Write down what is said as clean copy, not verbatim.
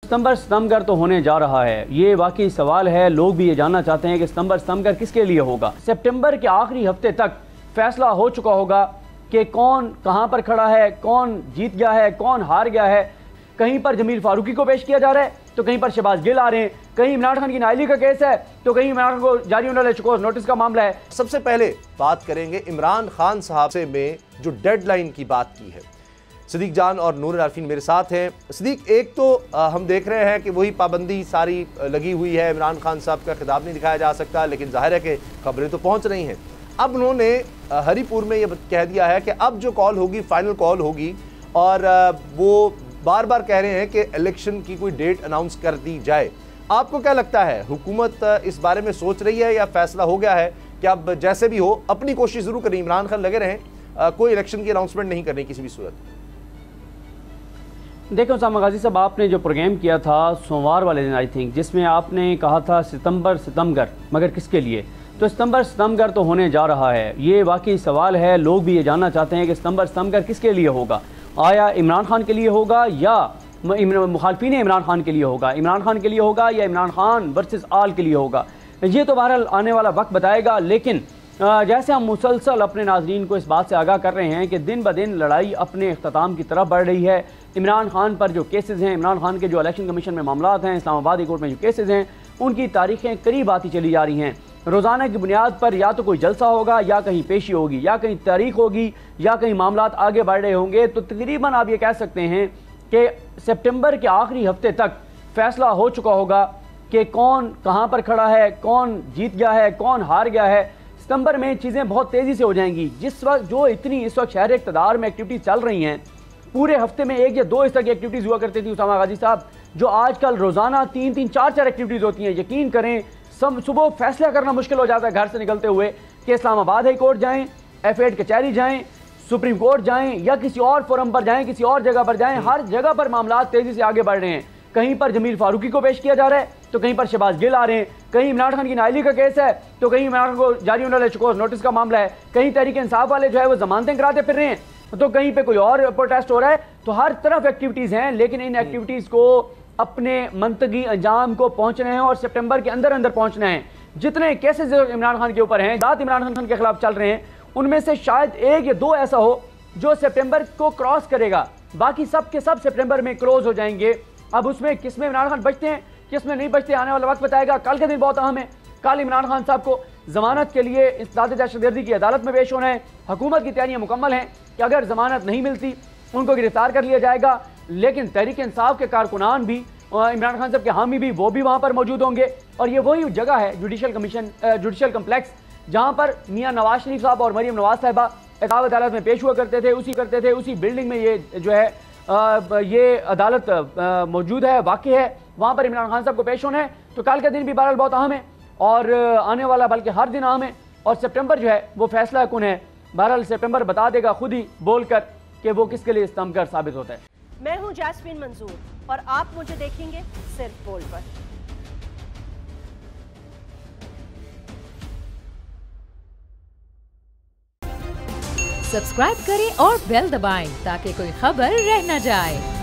सितंबर तो होने जा रहा है, ये वाकई सवाल है। लोग भी ये जानना चाहते हैं कि सितंबर किसके लिए होगा। सितंबर के आखिरी हफ्ते तक फैसला हो चुका होगा कि कौन कहां पर खड़ा है, कौन जीत गया है, कौन हार गया है। कहीं पर जमील फारूकी को पेश किया जा रहा है, तो कहीं पर शहबाज गिल आ रहे हैं, कहीं इमरान खान की नाअहली का केस है, तो कहीं इमरान खान को जारी होने वाले शिकोस्त नोटिस का मामला है। सबसे पहले बात करेंगे इमरान खान साहब से में जो डेडलाइन की बात की है। सिद्दीक जान और नूर आरफीन मेरे साथ हैं। सिद्दीक, एक तो हम देख रहे हैं कि वही पाबंदी सारी लगी हुई है, इमरान खान साहब का खिताब नहीं दिखाया जा सकता, लेकिन जाहिर है कि खबरें तो पहुंच रही हैं। अब उन्होंने हरीपुर में ये कह दिया है कि अब जो कॉल होगी फाइनल कॉल होगी, और वो बार बार कह रहे हैं कि इलेक्शन की कोई डेट अनाउंस कर दी जाए। आपको क्या लगता है, हुकूमत इस बारे में सोच रही है या फैसला हो गया है कि अब जैसे भी हो अपनी कोशिश जरूर करें, इमरान खान लगे रहें, कोई इलेक्शन की अनाउंसमेंट नहीं करनी किसी भी सूरत? देखो उसामा गाजी साहब, आपने जो प्रोग्राम किया था सोमवार वाले दिन आई थिंक, जिसमें आपने कहा था सितंबर मगर किसके लिए, तो सितंबर तो होने जा रहा है। ये वाकई सवाल है। लोग भी ये जानना चाहते हैं कि सितंबर किसके लिए होगा। आया इमरान खान के लिए होगा या मुखालफीन इमरान खान के लिए होगा, इमरान खान के लिए होगा या इमरान खान वर्सेस आल के लिए होगा। ये तो बहरहाल आने वाला वक्त बताएगा। लेकिन जैसे हम मुसलसल अपने नाजरीन को इस बात से आगाह कर रहे हैं कि दिन ब दिन लड़ाई अपने अख्ताम की तरफ बढ़ रही है। इमरान खान पर जो केसेस हैं, इमरान खान के जो इलेक्शन कमीशन में मामलात हैं, इस्लामाबाद कोर्ट में जो केसेस हैं, उनकी तारीखें करीब आती चली जा रही हैं। रोज़ाना की बुनियाद पर या तो कोई जलसा होगा, या कहीं पेशी होगी, या कहीं तारीख होगी, या कहीं मामलात आगे बढ़ रहे होंगे। तो तकरीबन आप ये कह सकते हैं कि सितंबर के आखिरी हफ्ते तक फैसला हो चुका होगा कि कौन कहां पर खड़ा है, कौन जीत गया है, कौन हार गया है। सितंबर में चीज़ें बहुत तेज़ी से हो जाएंगी। जिस वक्त जो इतनी इस वक्त शहर इक़्तिदार में एक्टिविटीज़ चल रही हैं, पूरे हफ्ते में 1 या 2 इस तरह की एक्टिविटीज़ हुआ करती थी उसामा गाजी साहब, जो आजकल रोज़ाना 3-3, 4-4 एक्टिविटीज़ होती हैं। यकीन करें सुबह फैसला करना मुश्किल हो जाता है घर से निकलते हुए कि इस्लामाबाद हाई कोर्ट जाएं, F8 कचहरी जाएं, सुप्रीम कोर्ट जाएं, या किसी और फोरम पर जाएं, किसी और जगह पर जाएं। हर जगह पर मामला तेज़ी से आगे बढ़ रहे हैं। कहीं पर जमील फारूकी को पेश किया जा रहा है, तो कहीं पर शहबाज गिल आ रहे हैं, कहीं इमरान खान की नाअहली का केस है, तो कहीं इमरान खान को जारी होने वाले शिकोस्त नोटिस का मामला है, कहीं तहरीक इंसाफ वाले जो है वो जमानतें कराते फिर रहे हैं, तो कहीं पे कोई और प्रोटेस्ट हो रहा है। तो हर तरफ एक्टिविटीज़ हैं, लेकिन इन एक्टिविटीज़ को अपने मंतकी अंजाम को पहुंचना है और सितंबर के अंदर अंदर पहुंचना है। जितने केसेस इमरान खान के ऊपर हैं, दात इमरान खान के खिलाफ चल रहे हैं, उनमें से शायद 1 या 2 ऐसा हो जो सितंबर को क्रॉस करेगा। बाकी सब के सब सितंबर में क्लोज हो जाएंगे। अब उसमें किस में इमरान खान बचते हैं, किस में नहीं बचते, आने वाला वक्त बताएगा। कल का दिन बहुत अहम है। कल इमरान खान साहब को जमानत के लिए इस्ताद दहशतगर्दी की अदालत में पेश होना है। हुकूमत की तैयारियां मुकम्मल हैं कि अगर जमानत नहीं मिलती उनको गिरफ्तार कर लिया जाएगा। लेकिन तहरीक इंसाफ के कारकुनान भी, इमरान खान साहब के हामी भी, वो भी वहाँ पर मौजूद होंगे। और ये वही जगह है जुडिशल कम्प्लेक्स, जहाँ पर मियाँ नवाज शरीफ साहब और मरीम नवाज साहिबा इताब अदालत में पेश हुआ करते थे। उसी बिल्डिंग में ये जो है ये अदालत मौजूद है, वाक़ई है। वहाँ पर इमरान खान साहब को पेश होना है। तो कल का दिन भी बहरहाल बहुत अहम है, और आने वाला बल्कि हर दिन अहम है। और सितंबर जो है वो फैसला कौन है, बहरहाल सितंबर बता देगा खुद ही बोलकर कि वो किसके लिए स्तंभकर साबित होता है। मैं हूँ जैस्मीन मंजूर और आप मुझे देखेंगे सिर्फ बोल पर। सब्सक्राइब करें और बेल दबाएं ताकि कोई खबर रह न जाए।